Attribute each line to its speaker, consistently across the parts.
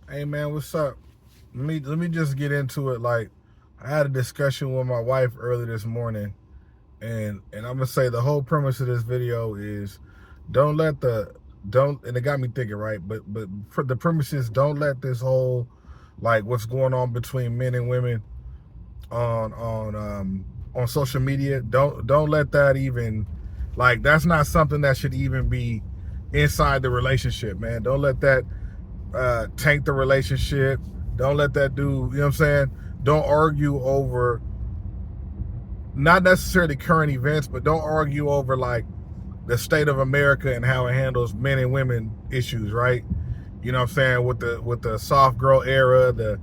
Speaker 1: Hey man, what's up? Let me just get into it. Like, I had a discussion with my wife early this morning, and I'm gonna say the whole premise of this video is don't let the don't and it got me thinking, right? But for the premise is don't let this whole like what's going on between men and women on social media. Don't let that even like that's not something that should even be inside the relationship, man. Don't let that tank the relationship. Don't let that do, you know what I'm saying? Don't argue over not necessarily current events, but don't argue over like the state of America and how it handles men and women issues, right? You know what I'm saying? With the soft girl era, the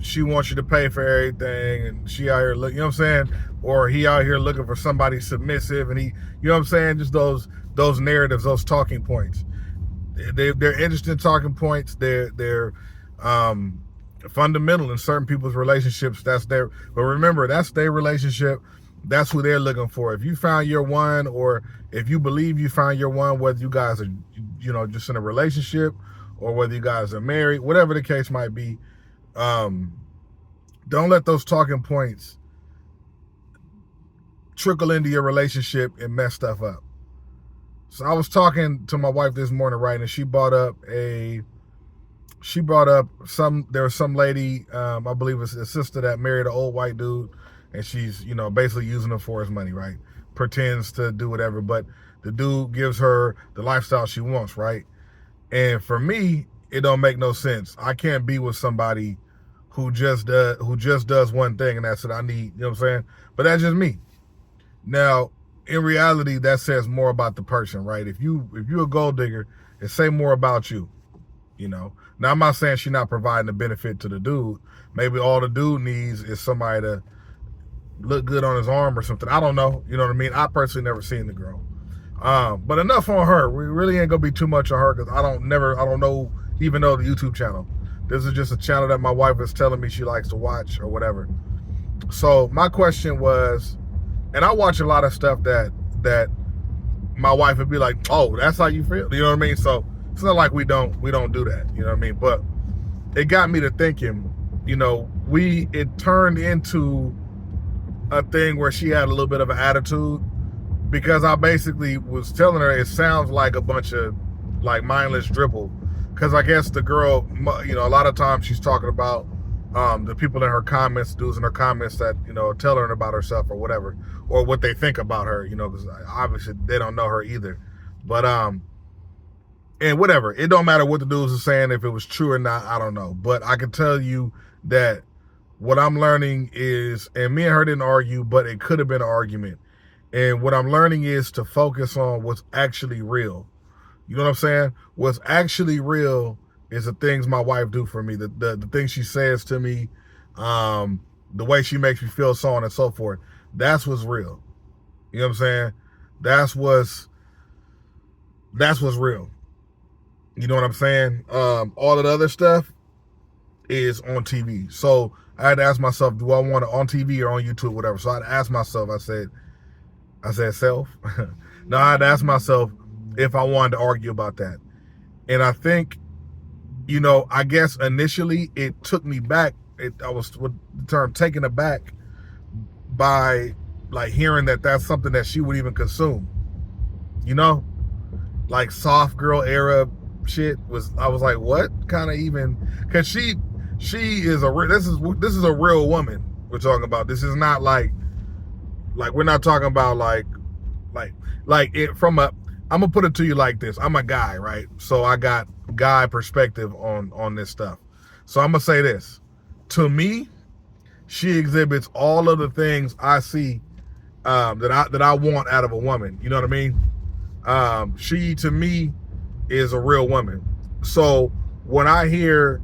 Speaker 1: she wants you to pay for everything and she out here look, you know what I'm saying? Or he out here looking for somebody submissive and he, you know what I'm saying? Just those narratives, those talking points. They're interesting talking points. They're fundamental in certain people's relationships. But remember, that's their relationship. That's who they're looking for. If you found your one, or if you believe you found your one, whether you guys are, just in a relationship, or whether you guys are married, whatever the case might be, don't let those talking points trickle into your relationship and mess stuff up. So I was talking to my wife this morning, right, and she brought up there was some lady, I believe it's a sister that married an old white dude, and she's, basically using him for his money, right? Pretends to do whatever, but the dude gives her the lifestyle she wants, right? And for me, it don't make no sense. I can't be with somebody who just does one thing and that's what I need, you know what I'm saying? But that's just me. Now, in reality, that says more about the person, right? If you're a gold digger, it say more about you, Now, I'm not saying she's not providing a benefit to the dude. Maybe all the dude needs is somebody to look good on his arm or something. I don't know. You know what I mean? I personally never seen the girl. But enough on her. We really ain't gonna be too much on her because I don't even know the YouTube channel. This is just a channel that my wife is telling me she likes to watch or whatever. So my question was, and I watch a lot of stuff that my wife would be like, "Oh, that's how you feel," you know what I mean? So it's not like we don't do that, you know what I mean? But it got me to thinking, it turned into a thing where she had a little bit of an attitude because I basically was telling her it sounds like a bunch of like mindless dribble. Because I guess the girl, a lot of times she's talking about the people in her comments, dudes in her comments that, tell her about herself or whatever, or what they think about her, because obviously they don't know her either. But, and whatever, it don't matter what the dudes are saying, if it was true or not, I don't know. But I can tell you that what I'm learning is, and me and her didn't argue, but it could have been an argument. And what I'm learning is to focus on what's actually real. You know what I'm saying? What's actually real is the things my wife do for me, the things she says to me, the way she makes me feel, so on and so forth. That's what's real. You know what I'm saying? That's what's real. You know what I'm saying? All of the other stuff is on TV. So I had to ask myself, do I want it on TV or on YouTube, whatever? So I had to ask myself, I said self. No, I had to ask myself if I wanted to argue about that. And I think, I guess initially it took me back. I was with the term taken aback by like hearing that that's something that she would even consume. Like soft girl era shit I was like, what kind of even? Because she is this is a real woman we're talking about. This is not like we're not talking about like it from a. I'm gonna put it to you like this. I'm a guy, right? So I got guy perspective on this stuff. So I'm gonna say this. To me, she exhibits all of the things I see that I want out of a woman. You know what I mean? She to me is a real woman. So when I hear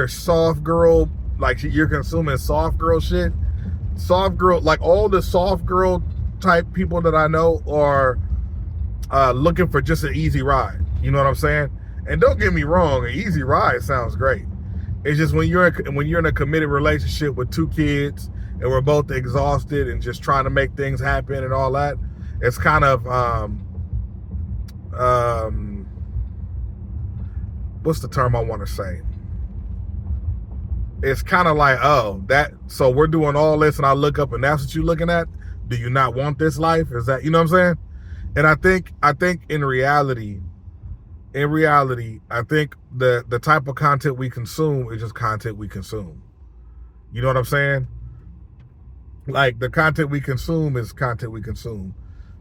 Speaker 1: soft girl, like you're consuming soft girl shit, soft girl, like all the soft girl type people that I know are looking for just an easy ride. You know what I'm saying? And don't get me wrong, an easy ride sounds great. It's just when you're in a committed relationship with 2 kids and we're both exhausted and just trying to make things happen and all that, it's kind of what's the term I want to say? It's kind of like, oh, so we're doing all this and I look up and that's what you're looking at? Do you not want this life? Is that, you know what I'm saying? And I think in reality, I think the type of content we consume is just content we consume. You know what I'm saying? Like, the content we consume is content we consume.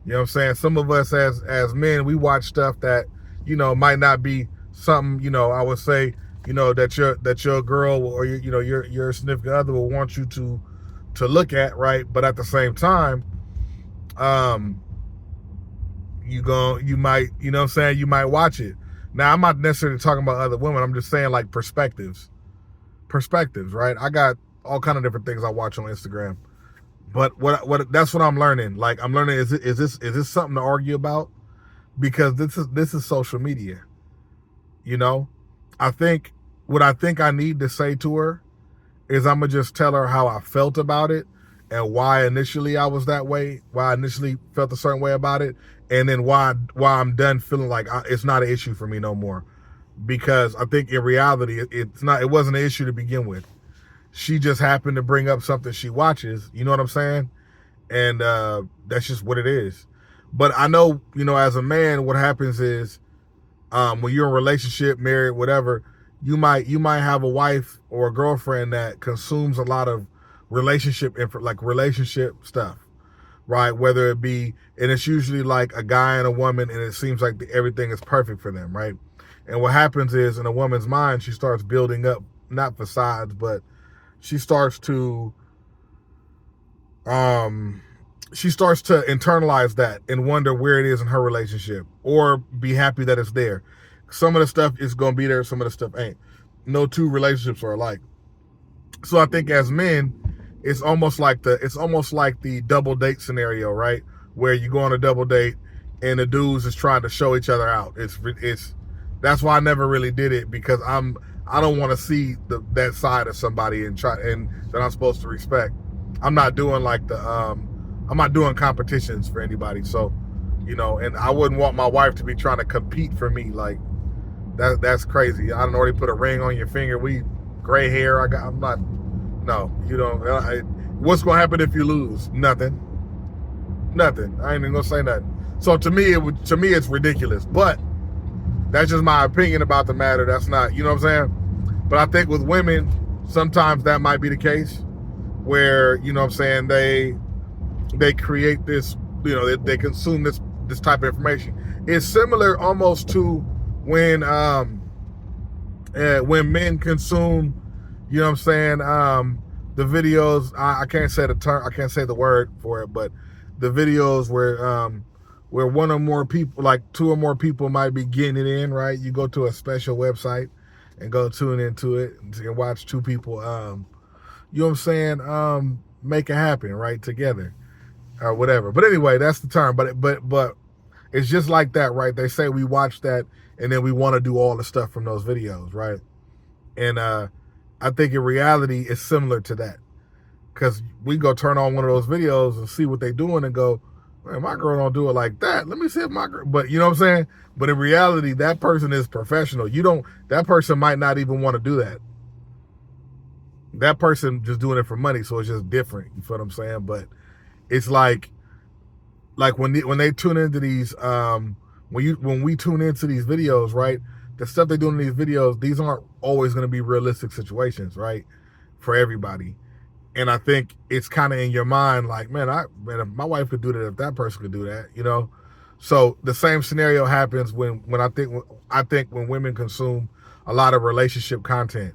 Speaker 1: You know what I'm saying? Some of us as men, we watch stuff that, might not be something, I would say, that your girl or your significant other will want you to look at, right? But at the same time, you might, you might watch it. Now, I'm not necessarily talking about other women. I'm just saying, like, perspectives, right? I got all kind of different things I watch on Instagram. But what that's what I'm learning. Like, I'm learning, is this something to argue about? Because this is social media. I think what I need to say to her is I'm gonna just tell her how I felt about it and why initially I was that way, why I initially felt a certain way about it, and then why I'm done feeling like it's not an issue for me no more. Because I think in reality, it wasn't an issue to begin with. She just happened to bring up something she watches, you know what I'm saying? And that's just what it is. But I know, as a man, what happens is when you're in a relationship, married, whatever, you might have a wife or a girlfriend that consumes a lot of relationship stuff, right? Whether it be, and it's usually like a guy and a woman, and it seems like everything is perfect for them, right? And what happens is, in a woman's mind, she starts building up, not facades, but she starts to internalize that and wonder where it is in her relationship, or be happy that it's there. Some of the stuff is going to be there, some of the stuff ain't. No two relationships are alike. So I think as men, it's almost like the double date scenario, right? Where you go on a double date and the dudes is trying to show each other out. That's why I never really did it, because I don't want to see that side of somebody and that I'm supposed to respect. I'm not doing I'm not doing competitions for anybody. So, and I wouldn't want my wife to be trying to compete for me. Like, that's crazy. I don't already put a ring on your finger. We gray hair. No, you don't. What's going to happen if you lose? Nothing. I ain't even going to say nothing. So to me, it's ridiculous, but that's just my opinion about the matter. That's not, you know what I'm saying? But I think with women, sometimes that might be the case where, they create this, they consume this type of information. It's similar almost to when men consume, the videos. I can't say the term, I can't say the word for it, but the videos where one or more people, like two or more people, might be getting it in, right? You go to a special website and go tune into it and watch two people, make it happen, right, together or whatever. But anyway, that's the term. But it's just like that, right? They say we watch that and then we want to do all the stuff from those videos, right? And I think in reality, it's similar to that, because we go turn on one of those videos and see what they're doing and go, man, my girl don't do it like that. Let me see if my girl, but you know what I'm saying? But in reality, that person is professional. That person might not even want to do that. That person just doing it for money, so it's just different. You feel what I'm saying? But it's like when they tune into these, when we tune into these videos, right? The stuff they do in these videos, these aren't always going to be realistic situations, right? For everybody. And I think it's kind of in your mind, like, man, if my wife could do that, if that person could do that, So the same scenario happens when I think when women consume a lot of relationship content.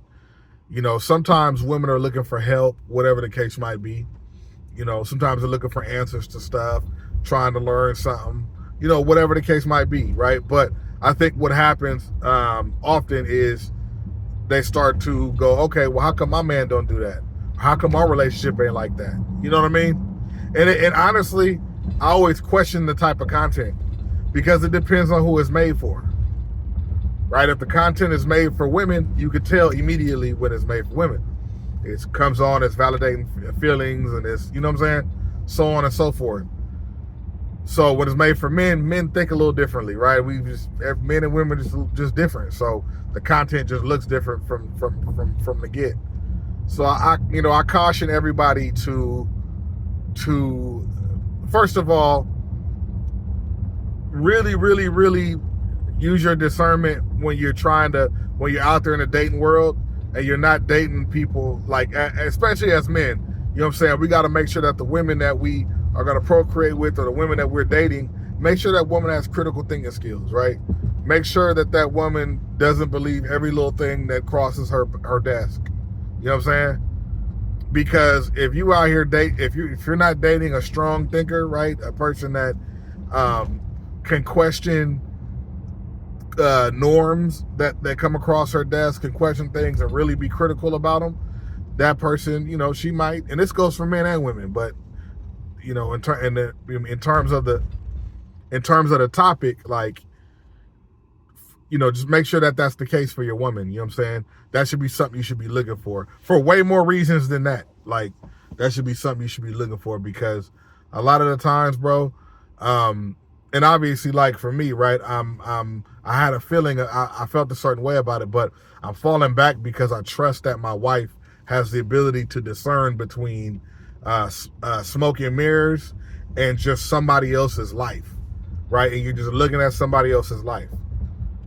Speaker 1: Sometimes women are looking for help, whatever the case might be. Sometimes they're looking for answers to stuff, trying to learn something, whatever the case might be, right? But I think what happens often is they start to go, okay, well, how come my man don't do that? How come our relationship ain't like that? You know what I mean? And honestly, I always question the type of content, because it depends on who it's made for. Right? If the content is made for women, you could tell immediately when it's made for women. It comes on, it's validating feelings, and it's, you know what I'm saying? So on and so forth. So what is made for men think a little differently, right? Men and women just different. So the content just looks different from the get. So I caution everybody to first of all, really use your discernment when you're out there in the dating world and you're not dating people, like, especially as men. You know what I'm saying? We got to make sure that the women that we are going to procreate with, or the women that we're dating, make sure that woman has critical thinking skills, right? Make sure that woman doesn't believe every little thing that crosses her desk. You know what I'm saying? Because if you out here if you're not dating a strong thinker, right, a person that can question norms that come across her desk, can question things and really be critical about them, that person, she might, and this goes for men and women, but in terms of the topic, like, just make sure that that's the case for your woman. You know what I'm saying? That should be something you should be looking for way more reasons than that. Like, that should be something you should be looking for, because a lot of the times, bro, and obviously, like, for me, right, I had a feeling, I felt a certain way about it, but I'm falling back because I trust that my wife has the ability to discern between smoke and mirrors and just somebody else's life, right? And you're just looking at somebody else's life,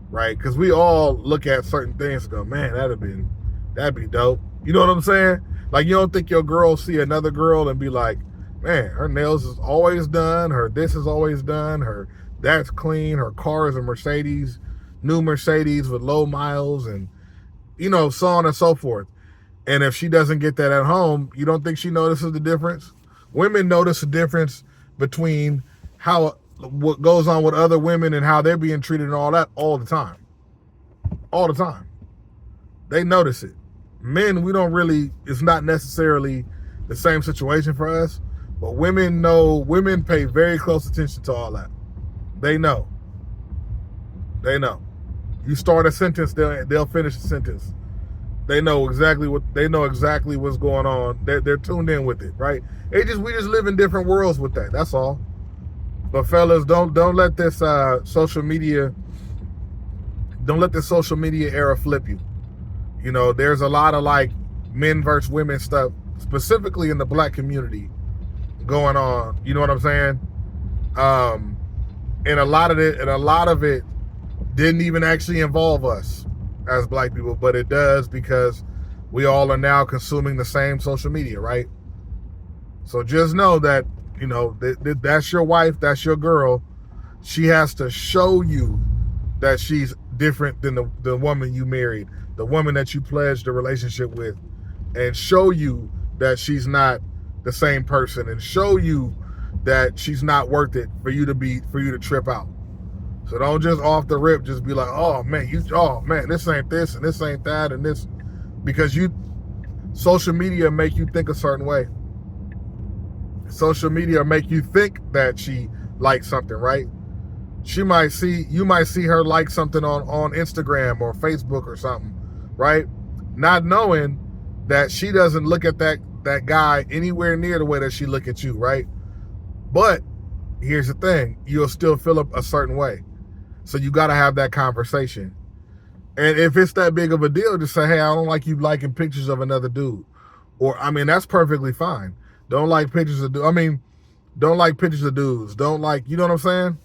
Speaker 1: right? Because we all look at certain things and go, man, that'd be dope. You know what I'm saying? Like, you don't think your girl see another girl and be like, man, her nails is always done, her this is always done, her that's clean, her car is a Mercedes, new Mercedes with low miles, and so on and so forth. And if she doesn't get that at home, you don't think she notices the difference? Women notice the difference between what goes on with other women and how they're being treated and all that all the time. All the time. They notice it. Men, it's not necessarily the same situation for us, but women pay very close attention to all that. They know. You start a sentence, they'll finish the sentence. They know exactly what's going on. They're tuned in with it, right? We just live in different worlds with that. That's all. But fellas, don't let this social media era flip you. There's a lot of, like, men versus women stuff, specifically in the black community, going on. You know what I'm saying? And a lot of it didn't even actually involve us as black people, but it does, because we all are now consuming the same social media, right? So just know that, that's your wife, that's your girl. She has to show you that she's different than the woman you married, the woman that you pledged a relationship with, and show you that she's not the same person, and show you that she's not worth it for you to trip out. So don't just off the rip just be like, oh man, this ain't this and this ain't that and this, because social media make you think a certain way. Social media make you think that she likes something, right? You might see her like something on Instagram or Facebook or something, right? Not knowing that she doesn't look at that guy anywhere near the way that she look at you, right? But here's the thing, you'll still feel a certain way. So you got to have that conversation. And if it's that big of a deal, just say, hey, I don't like you liking pictures of another dude. Or, that's perfectly fine. Don't like pictures of dudes. Don't like pictures of dudes. Don't like, you know what I'm saying?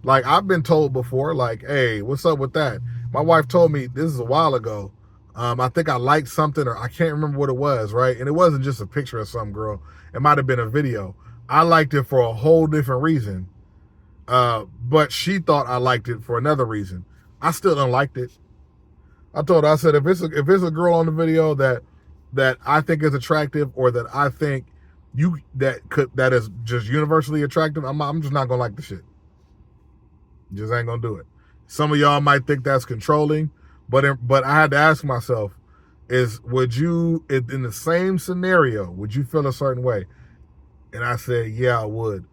Speaker 1: Like, I've been told before, like, hey, what's up with that? My wife told me, this is a while ago, I think I liked something, or I can't remember what it was, right? And it wasn't just a picture of some girl. It might have been a video. I liked it for a whole different reason. But she thought I liked it for another reason. I still don't like it. I told her, I said, if it's a girl on the video that I think is attractive, or that I think that is just universally attractive, I'm just not gonna like the shit. Just ain't gonna do it. Some of y'all might think that's controlling, but I had to ask myself, would you, in the same scenario, would you feel a certain way? And I said, yeah, I would.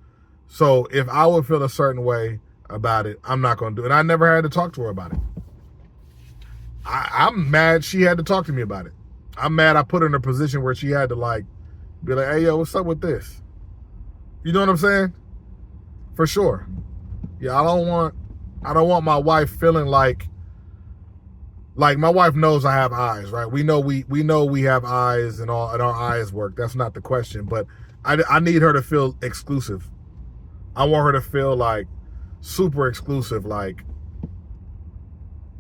Speaker 1: So if I would feel a certain way about it, I'm not going to do it. And I never had to talk to her about it. I'm mad she had to talk to me about it. I'm mad I put her in a position where she had to, like, be like, hey, yo, what's up with this? You know what I'm saying? For sure. Yeah, I don't want my wife feeling like my wife knows I have eyes, right? We know we have eyes and all, and our eyes work. That's not the question, but I need her to feel exclusive. I want her to feel like super exclusive, like,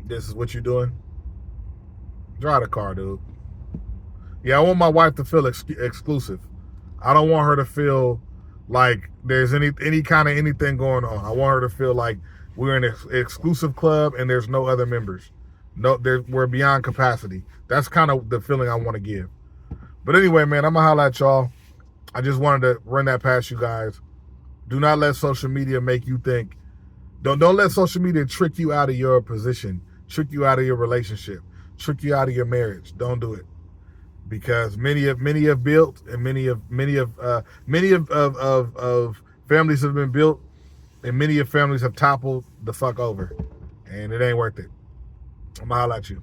Speaker 1: this is what you're doing? Drive the car, dude. Yeah, I want my wife to feel exclusive. I don't want her to feel like there's any kind of anything going on. I want her to feel like we're an exclusive club and there's no other members. No, we're beyond capacity. That's kind of the feeling I want to give. But anyway, man, I'm gonna holla at y'all. I just wanted to run that past you guys. Do not let social media make you think. Don't let social media trick you out of your position, trick you out of your relationship, trick you out of your marriage. Don't do it, because many have built, and many of families have been built, and many of families have toppled the fuck over, and it ain't worth it. I'm gonna holla at you.